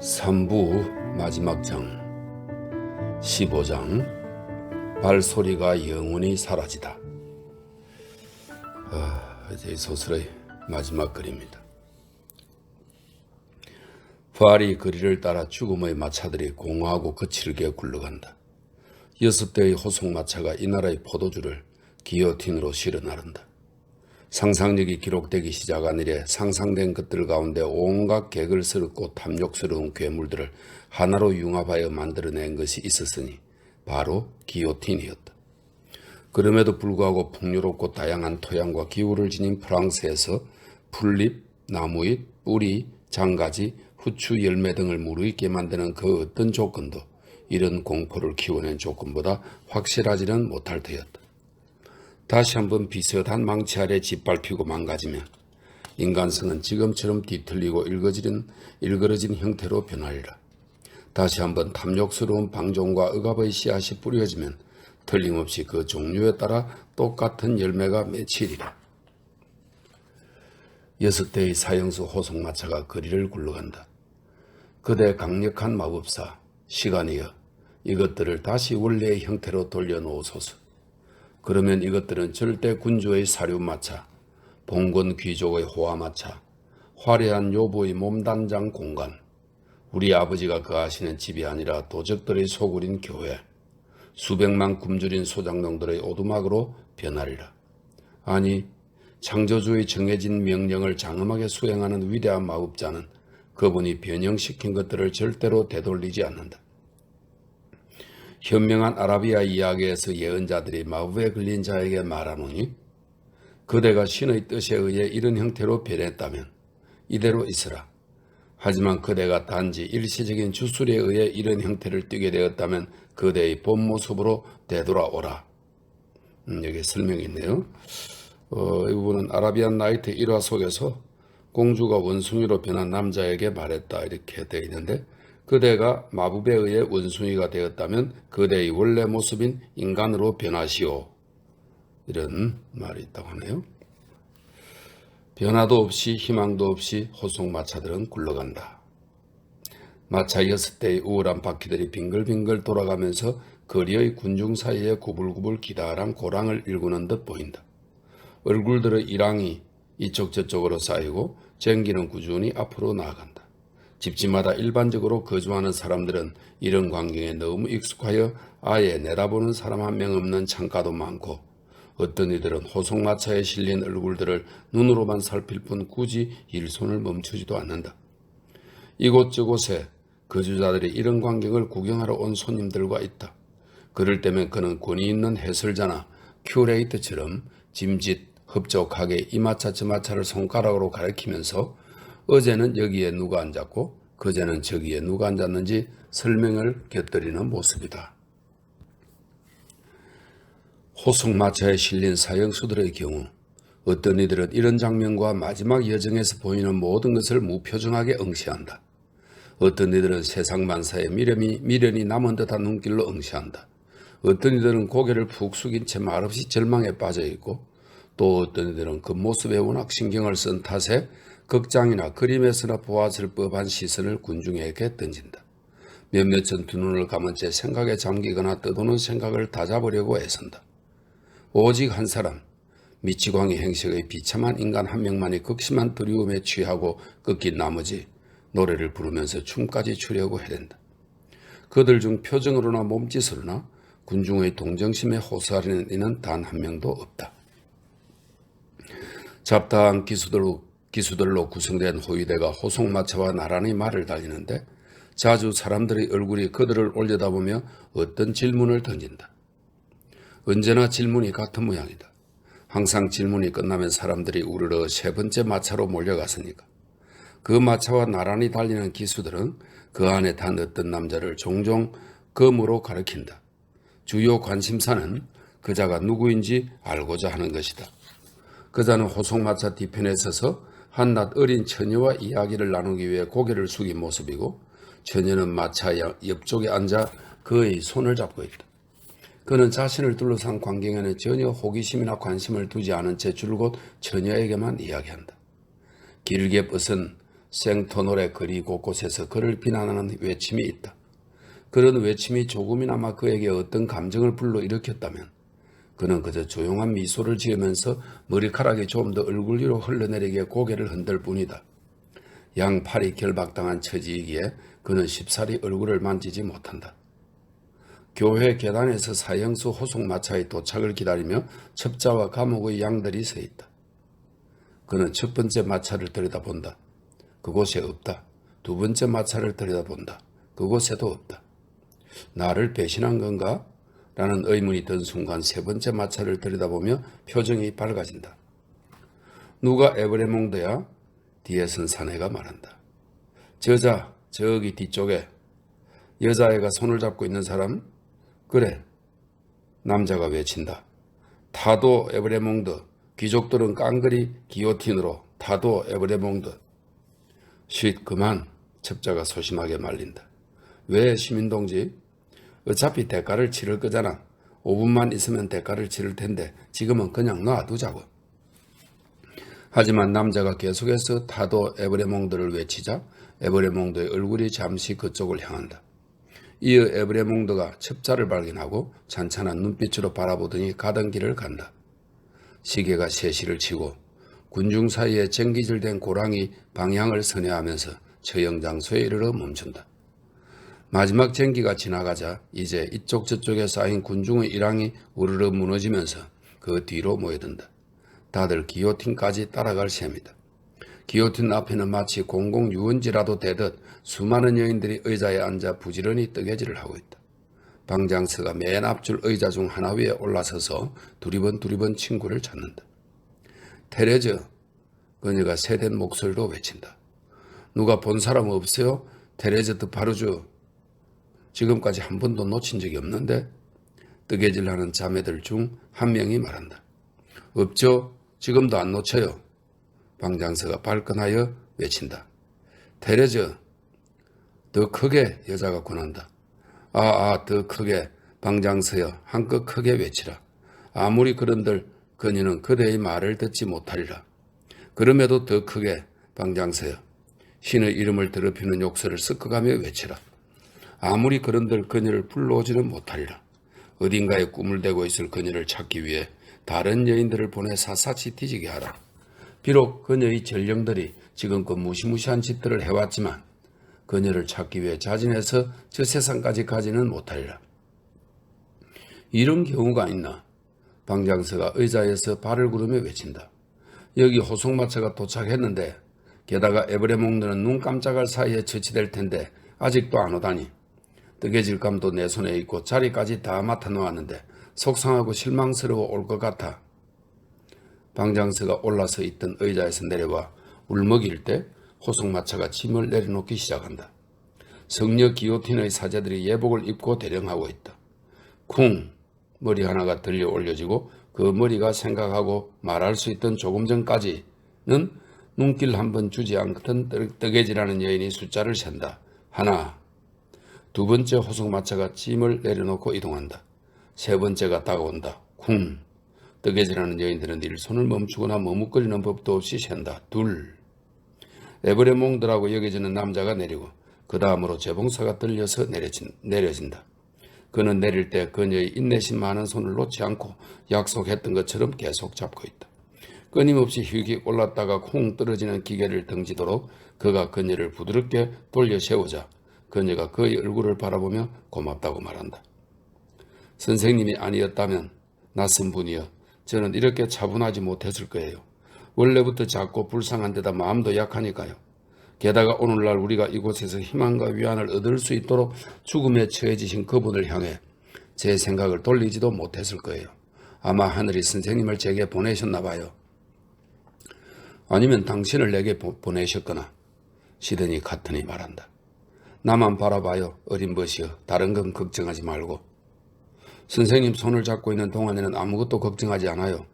3부 마지막 장 15장 발소리가 영원히 사라지다. 이제 소설의 마지막 글입니다. 부활이 거리를 따라 죽음의 마차들이 공허하고 거칠게 굴러간다. 6대의 호송마차가 이 나라의 포도주를 기어틴으로 실어 나른다. 상상력이 기록되기 시작한 이래 상상된 것들 가운데 온갖 개걸스럽고 탐욕스러운 괴물들을 하나로 융합하여 만들어낸 것이 있었으니 바로 기요틴이었다. 그럼에도 불구하고 풍요롭고 다양한 토양과 기후를 지닌 프랑스에서 풀잎, 나무잎, 뿌리, 장가지, 후추, 열매 등을 무르익게 만드는 그 어떤 조건도 이런 공포를 키워낸 조건보다 확실하지는 못할 터였다. 다시 한번 비슷한 망치 아래 짓밟히고 망가지면 인간성은 지금처럼 뒤틀리고 일그러진 형태로 변하리라. 다시 한번 탐욕스러운 방종과 억압의 씨앗이 뿌려지면 틀림없이 그 종류에 따라 똑같은 열매가 맺히리라. 6대의 사형수 호송마차가 거리를 굴러간다. 그대 강력한 마법사, 시간이여 이것들을 다시 원래의 형태로 돌려놓으소서. 그러면 이것들은 절대 군주의 사료마차, 봉건 귀족의 호화마차, 화려한 요부의 몸단장 공간, 우리 아버지가 거하시는 집이 아니라 도적들의 소굴인 교회, 수백만 굶주린 소장농들의 오두막으로 변하리라. 아니, 창조주의 정해진 명령을 장엄하게 수행하는 위대한 마법자는 그분이 변형시킨 것들을 절대로 되돌리지 않는다. 현명한 아라비아 이야기에서 예언자들이 마법에 걸린 자에게 말하노니 그대가 신의 뜻에 의해 이런 형태로 변했다면 이대로 있으라. 하지만 그대가 단지 일시적인 주술에 의해 이런 형태를 띠게 되었다면 그대의 본 모습으로 되돌아오라. 여기 설명이 있네요. 이 부분은 아라비안 나이트 1화 속에서 공주가 원숭이로 변한 남자에게 말했다 이렇게 되어 있는데 그대가 마법에 의해 원숭이가 되었다면 그대의 원래 모습인 인간으로 변하시오. 이런 말이 있다고 하네요. 변화도 없이 희망도 없이 호송마차들은 굴러간다. 마차 6대의 우월한 바퀴들이 빙글빙글 돌아가면서 거리의 군중 사이에 구불구불 기다란 고랑을 일구는 듯 보인다. 얼굴들의 일항이 이쪽 저쪽으로 쌓이고 쟁기는 꾸준히 앞으로 나아간다. 집집마다 일반적으로 거주하는 사람들은 이런 광경에 너무 익숙하여 아예 내다보는 사람 한 명 없는 창가도 많고 어떤 이들은 호송마차에 실린 얼굴들을 눈으로만 살필 뿐 굳이 일손을 멈추지도 않는다. 이곳저곳에 거주자들이 이런 광경을 구경하러 온 손님들과 있다. 그럴 때면 그는 권위 있는 해설자나 큐레이터처럼 짐짓 흡족하게 이 마차 저 마차를 손가락으로 가리키면서 어제는 여기에 누가 앉았고 그제는 저기에 누가 앉았는지 설명을 곁들이는 모습이다. 호송마차에 실린 사형수들의 경우 어떤 이들은 이런 장면과 마지막 여정에서 보이는 모든 것을 무표정하게 응시한다. 어떤 이들은 세상 만사에 미련이 남은 듯한 눈길로 응시한다. 어떤 이들은 고개를 푹 숙인 채 말없이 절망에 빠져있고 또 어떤 이들은 그 모습에 워낙 신경을 쓴 탓에 극장이나 그림에서나 보았을 법한 시선을 군중에게 던진다. 몇몇은 두 눈을 감은 채 생각에 잠기거나 떠도는 생각을 다잡으려고 애쓴다. 오직 한 사람, 미치광이 행색의 비참한 인간 한 명만이 극심한 두려움에 취하고 꺾인 나머지 노래를 부르면서 춤까지 추려고 해댄다. 그들 중 표정으로나 몸짓으로나 군중의 동정심에 호소하는 이는 단 한 명도 없다. 잡다한 기수들로 구성된 호위대가 호송마차와 나란히 말을 달리는데 자주 사람들의 얼굴이 그들을 올려다보며 어떤 질문을 던진다. 언제나 질문이 같은 모양이다. 항상 질문이 끝나면 사람들이 우르르 세 번째 마차로 몰려갔으니까. 그 마차와 나란히 달리는 기수들은 그 안에 탄 어떤 남자를 종종 검으로 가리킨다. 주요 관심사는 그자가 누구인지 알고자 하는 것이다. 그자는 호송마차 뒤편에 서서 한낱 어린 처녀와 이야기를 나누기 위해 고개를 숙인 모습이고 처녀는 마차 옆쪽에 앉아 그의 손을 잡고 있다. 그는 자신을 둘러싼 광경에는 전혀 호기심이나 관심을 두지 않은 채 줄곧 처녀에게만 이야기한다. 길게 뻗은 생터널의 거리 곳곳에서 그를 비난하는 외침이 있다. 그런 외침이 조금이나마 그에게 어떤 감정을 불러일으켰다면 그는 그저 조용한 미소를 지으면서 머리카락이 좀 더 얼굴 위로 흘러내리게 고개를 흔들 뿐이다. 양팔이 결박당한 처지이기에 그는 쉽사리 얼굴을 만지지 못한다. 교회 계단에서 사형수 호송마차의 도착을 기다리며 첩자와 감옥의 양들이 서 있다. 그는 첫 번째 마차를 들여다본다. 그곳에 없다. 두 번째 마차를 들여다본다. 그곳에도 없다. 나를 배신한 건가? 라는 의문이 든 순간 세 번째 마차를 들여다보며 표정이 밝아진다. 누가 에브레몽드야? 뒤에 선 사내가 말한다. 저자, 저기 뒤쪽에 여자애가 손을 잡고 있는 사람? 그래. 남자가 외친다. 타도 에브레몽드. 귀족들은 깡그리 기요틴으로. 타도 에브레몽드. 쉿 그만. 첩자가 소심하게 말린다. 왜 시민동지? 어차피 대가를 치를 거잖아. 5분만 있으면 대가를 치를 텐데 지금은 그냥 놔두자고. 하지만 남자가 계속해서 타도 에브레몽드를 외치자 에브레몽드의 얼굴이 잠시 그쪽을 향한다. 이어 에브레몽드가 첩자를 발견하고 찬찬한 눈빛으로 바라보더니 가던 길을 간다. 시계가 3시를 치고 군중 사이에 쟁기질된 고랑이 방향을 선회하면서 처형 장소에 이르러 멈춘다. 마지막 쟁기가 지나가자 이제 이쪽 저쪽에 쌓인 군중의 일항이 우르르 무너지면서 그 뒤로 모여든다. 다들 기요틴까지 따라갈 셈이다. 기요틴 앞에는 마치 공공유원지라도 되듯 수많은 여인들이 의자에 앉아 부지런히 뜨개질을 하고 있다. 방장서가 맨 앞줄 의자 중 하나 위에 올라서서 두리번 친구를 찾는다. 테레즈, 그녀가 새된 목소리로 외친다. 누가 본 사람 없어요? 테레즈 드 파르주. 지금까지 한 번도 놓친 적이 없는데? 뜨개질하는 자매들 중 한 명이 말한다. 없죠. 지금도 안 놓쳐요. 방장서가 발끈하여 외친다. 테레즈. 더 크게 여자가 권한다. 더 크게. 방장서여 한껏 크게 외치라. 아무리 그런들 그녀는 그대의 말을 듣지 못하리라. 그럼에도 더 크게. 방장서여 신의 이름을 더럽히는 욕설을 섞어가며 외치라. 아무리 그런들 그녀를 불러오지는 못하리라. 어딘가에 꿈을 대고 있을 그녀를 찾기 위해 다른 여인들을 보내 샅샅이 뒤지게 하라. 비록 그녀의 전령들이 지금껏 무시무시한 짓들을 해왔지만 그녀를 찾기 위해 자진해서 저 세상까지 가지는 못하리라. 이런 경우가 있나? 방장서가 의자에서 발을 구르며 외친다. 여기 호송마차가 도착했는데 게다가 에브레몽드는 눈 깜짝할 사이에 처치될 텐데 아직도 안 오다니. 뜨개질감도 내 손에 있고 자리까지 다 맡아놓았는데 속상하고 실망스러워 올 것 같아. 방장서가 올라서 있던 의자에서 내려와 울먹일 때 호송마차가 짐을 내려놓기 시작한다. 성녀 기요틴의 사제들이 예복을 입고 대령하고 있다. 쿵! 머리 하나가 들려 올려지고 그 머리가 생각하고 말할 수 있던 조금 전까지는 눈길 한번 주지 않던 뜨개질하는 여인이 숫자를 센다. 하나. 두 번째 호송마차가 짐을 내려놓고 이동한다. 세 번째가 다가온다. 쿵. 뜨개질하는 여인들은 일손을 멈추거나 머뭇거리는 법도 없이 샌다. 둘. 에브레몽드라고 여겨지는 남자가 내리고 그 다음으로 재봉사가 들려서 내려진다. 그는 내릴 때 그녀의 인내심 많은 손을 놓지 않고 약속했던 것처럼 계속 잡고 있다. 끊임없이 휙휙 올랐다가 쿵 떨어지는 기계를 등지도록 그가 그녀를 부드럽게 돌려 세우자 그녀가 그의 얼굴을 바라보며 고맙다고 말한다. 선생님이 아니었다면 낯선 분이여 저는 이렇게 차분하지 못했을 거예요. 원래부터 작고 불쌍한 데다 마음도 약하니까요. 게다가 오늘날 우리가 이곳에서 희망과 위안을 얻을 수 있도록 죽음에 처해지신 그분을 향해 제 생각을 돌리지도 못했을 거예요. 아마 하늘이 선생님을 제게 보내셨나 봐요. 아니면 당신을 내게 보내셨거나. 시드니 카튼이 말한다. 나만 바라봐요. 어린 벗이여. 다른 건 걱정하지 말고. 선생님 손을 잡고 있는 동안에는 아무것도 걱정하지 않아요.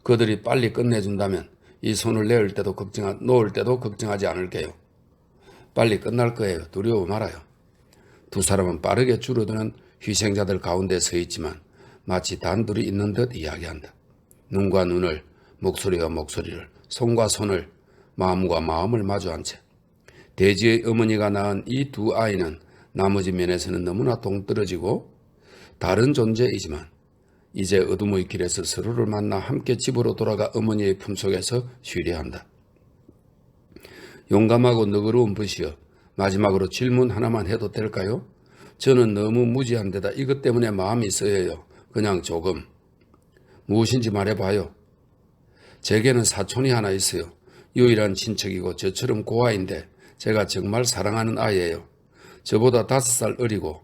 그들이 빨리 끝내준다면 이 손을 놓을 때도 걱정하지 않을게요. 빨리 끝날 거예요. 두려워 말아요. 두 사람은 빠르게 줄어드는 희생자들 가운데 서 있지만 마치 단둘이 있는 듯 이야기한다. 눈과 눈을, 목소리와 목소리를, 손과 손을, 마음과 마음을 마주한 채 대지의 어머니가 낳은 이 두 아이는 나머지 면에서는 너무나 동떨어지고 다른 존재이지만 이제 어둠의 길에서 서로를 만나 함께 집으로 돌아가 어머니의 품속에서 쉬려한다. 용감하고 너그러운 벗이여, 마지막으로 질문 하나만 해도 될까요? 저는 너무 무지한 데다 이것 때문에 마음이 쓰여요. 그냥 조금. 무엇인지 말해봐요. 제게는 사촌이 하나 있어요. 유일한 친척이고 저처럼 고아인데 제가 정말 사랑하는 아이예요. 저보다 5살 어리고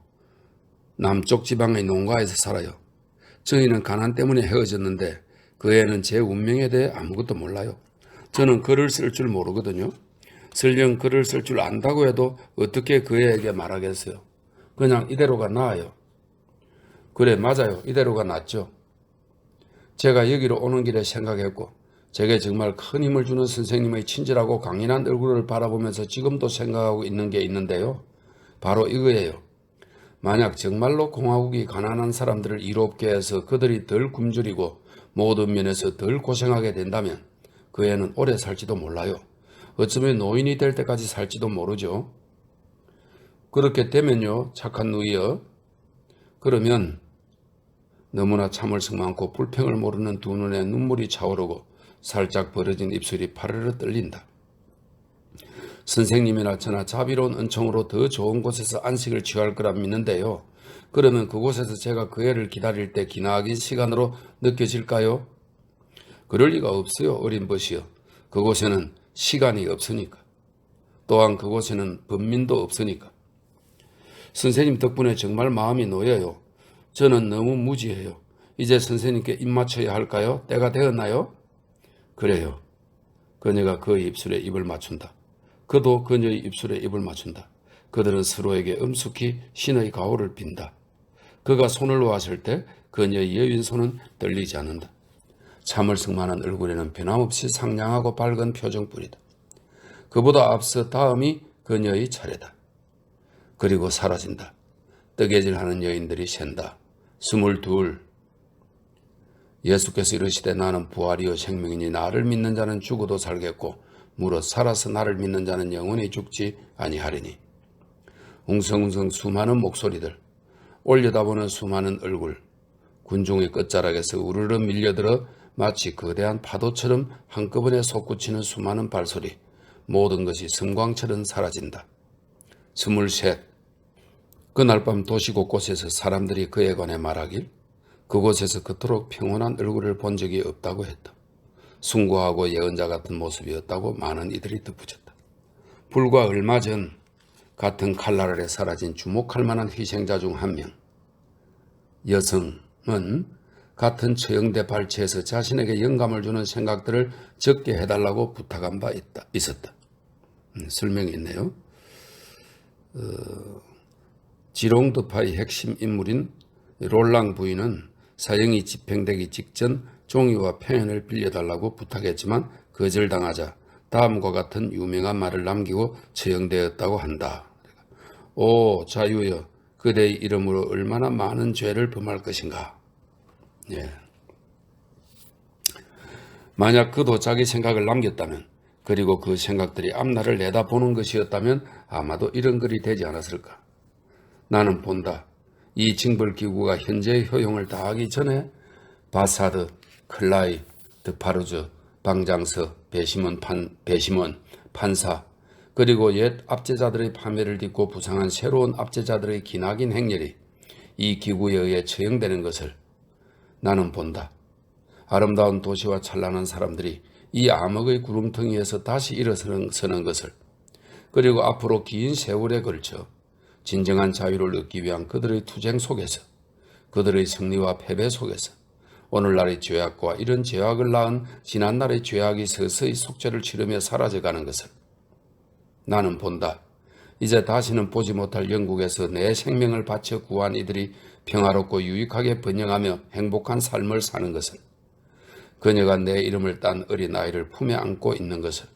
남쪽 지방의 농가에서 살아요. 저희는 가난 때문에 헤어졌는데 그 애는 제 운명에 대해 아무것도 몰라요. 저는 글을 쓸 줄 모르거든요. 설령 글을 쓸 줄 안다고 해도 어떻게 그 애에게 말하겠어요. 그냥 이대로가 나아요. 그래, 맞아요. 이대로가 낫죠. 제가 여기로 오는 길에 생각했고 제게 정말 큰 힘을 주는 선생님의 친절하고 강인한 얼굴을 바라보면서 지금도 생각하고 있는 게 있는데요. 바로 이거예요. 만약 정말로 공화국이 가난한 사람들을 이롭게 해서 그들이 덜 굶주리고 모든 면에서 덜 고생하게 된다면 그 애는 오래 살지도 몰라요. 어쩌면 노인이 될 때까지 살지도 모르죠. 그렇게 되면요, 착한 누이여, 그러면 너무나 참을성 많고 불평을 모르는 두 눈에 눈물이 차오르고 살짝 벌어진 입술이 파르르 떨린다. 선생님이나 저나 자비로운 은총으로 더 좋은 곳에서 안식을 취할 거라 믿는데요. 그러면 그곳에서 제가 그 애를 기다릴 때 기나긴 시간으로 느껴질까요? 그럴 리가 없어요, 어린 벗이여. 그곳에는 시간이 없으니까. 또한 그곳에는 번민도 없으니까. 선생님 덕분에 정말 마음이 놓여요. 저는 너무 무지해요. 이제 선생님께 입 맞춰야 할까요? 때가 되었나요? 그래요. 그녀가 그의 입술에 입을 맞춘다. 그도 그녀의 입술에 입을 맞춘다. 그들은 서로에게 엄숙히 신의 가호를 빈다. 그가 손을 놓았을 때 그녀의 여윈 손은 떨리지 않는다. 참을성 많은 얼굴에는 변함없이 상냥하고 밝은 표정뿐이다. 그보다 앞서 다음이 그녀의 차례다. 그리고 사라진다. 뜨개질하는 여인들이 샌다. 22. 예수께서 이르시되 나는 부활이요 생명이니 나를 믿는 자는 죽어도 살겠고 무릇 살아서 나를 믿는 자는 영원히 죽지 아니하리니. 웅성웅성 수많은 목소리들, 올려다보는 수많은 얼굴, 군중의 끝자락에서 우르르 밀려들어 마치 거대한 파도처럼 한꺼번에 솟구치는 수많은 발소리, 모든 것이 섬광처럼 사라진다. 23. 그날 밤 도시 곳곳에서 사람들이 그에 관해 말하길 그곳에서 그토록 평온한 얼굴을 본 적이 없다고 했다. 숭고하고 예언자 같은 모습이었다고 많은 이들이 덧붙였다. 불과 얼마 전 같은 칼날 아래 사라진 주목할 만한 희생자 중 한 명. 여성은 같은 처형대 발치에서 자신에게 영감을 주는 생각들을 적게 해달라고 부탁한 바 있었다. 설명이 있네요. 지롱드파의 핵심 인물인 롤랑 부인은 사형이 집행되기 직전 종이와 페인을 빌려달라고 부탁했지만 거절당하자 다음과 같은 유명한 말을 남기고 처형되었다고 한다. 오 자유여, 그대의 이름으로 얼마나 많은 죄를 범할 것인가. 예. 만약 그도 자기 생각을 남겼다면, 그리고 그 생각들이 앞날을 내다보는 것이었다면 아마도 이런 글이 되지 않았을까. 나는 본다. 이 징벌기구가 현재의 효용을 다하기 전에 바사드, 클라이, 드파르즈, 방장서, 배심원, 판사, 그리고 옛 압제자들의 파멸을 딛고 부상한 새로운 압제자들의 기나긴 행렬이 이 기구에 의해 처형되는 것을 나는 본다. 아름다운 도시와 찬란한 사람들이 이 암흑의 구름텅이에서 다시 일어서는 것을, 그리고 앞으로 긴 세월에 걸쳐 진정한 자유를 얻기 위한 그들의 투쟁 속에서, 그들의 승리와 패배 속에서 오늘날의 죄악과 이런 죄악을 낳은 지난날의 죄악이 서서히 속죄를 치르며 사라져가는 것을 나는 본다. 이제 다시는 보지 못할 영국에서 내 생명을 바쳐 구한 이들이 평화롭고 유익하게 번영하며 행복한 삶을 사는 것을, 그녀가 내 이름을 딴 어린아이를 품에 안고 있는 것을,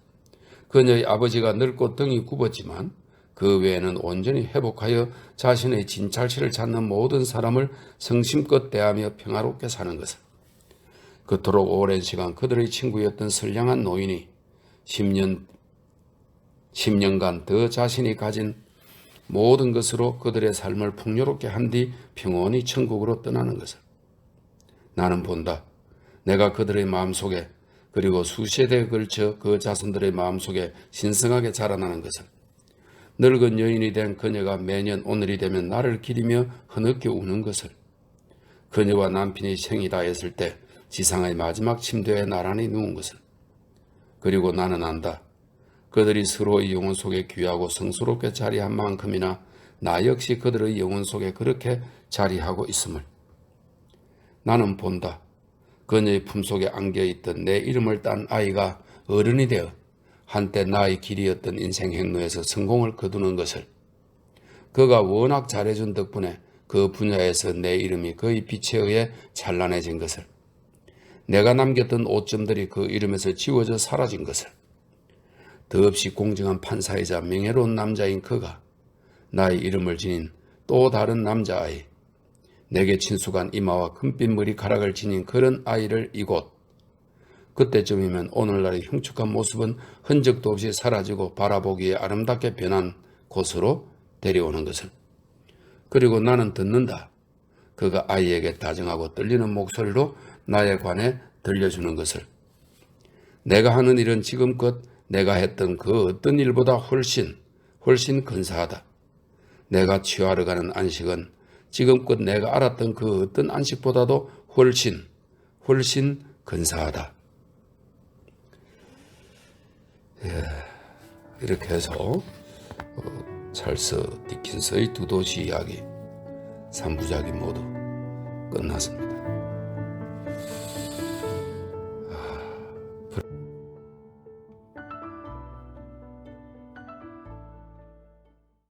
그녀의 아버지가 늙고 등이 굽었지만 그 외에는 온전히 회복하여 자신의 진찰실을 찾는 모든 사람을 성심껏 대하며 평화롭게 사는 것을, 그토록 오랜 시간 그들의 친구였던 선량한 노인이 10년 10년간 더 자신이 가진 모든 것으로 그들의 삶을 풍요롭게 한 뒤 평온히 천국으로 떠나는 것을. 나는 본다. 내가 그들의 마음속에 그리고 수세대에 걸쳐 그 자손들의 마음속에 신성하게 자라나는 것을. 늙은 여인이 된 그녀가 매년 오늘이 되면 나를 기리며 흐느껴 우는 것을. 그녀와 남편이 생이 다했을 때 지상의 마지막 침대에 나란히 누운 것을. 그리고 나는 안다. 그들이 서로의 영혼 속에 귀하고 성스럽게 자리한 만큼이나 나 역시 그들의 영혼 속에 그렇게 자리하고 있음을. 나는 본다. 그녀의 품속에 안겨있던 내 이름을 딴 아이가 어른이 되어 한때 나의 길이었던 인생 행로에서 성공을 거두는 것을. 그가 워낙 잘해준 덕분에 그 분야에서 내 이름이 그의 빛에 의해 찬란해진 것을. 내가 남겼던 오점들이 그 이름에서 지워져 사라진 것을. 더없이 공정한 판사이자 명예로운 남자인 그가 나의 이름을 지닌 또 다른 남자아이, 내게 친숙한 이마와 금빛 머리카락을 지닌 그런 아이를 이곳, 그때쯤이면 오늘날의 흉측한 모습은 흔적도 없이 사라지고 바라보기에 아름답게 변한 곳으로 데려오는 것을. 그리고 나는 듣는다. 그가 아이에게 다정하고 떨리는 목소리로 나에 관해 들려주는 것을. 내가 하는 일은 지금껏 내가 했던 그 어떤 일보다 훨씬 근사하다. 내가 취하러 가는 안식은 지금껏 내가 알았던 그 어떤 안식보다도 훨씬 근사하다. 이렇게 해서 찰스 디킨스의 두 도시 이야기 3부작이 모두 끝났습니다.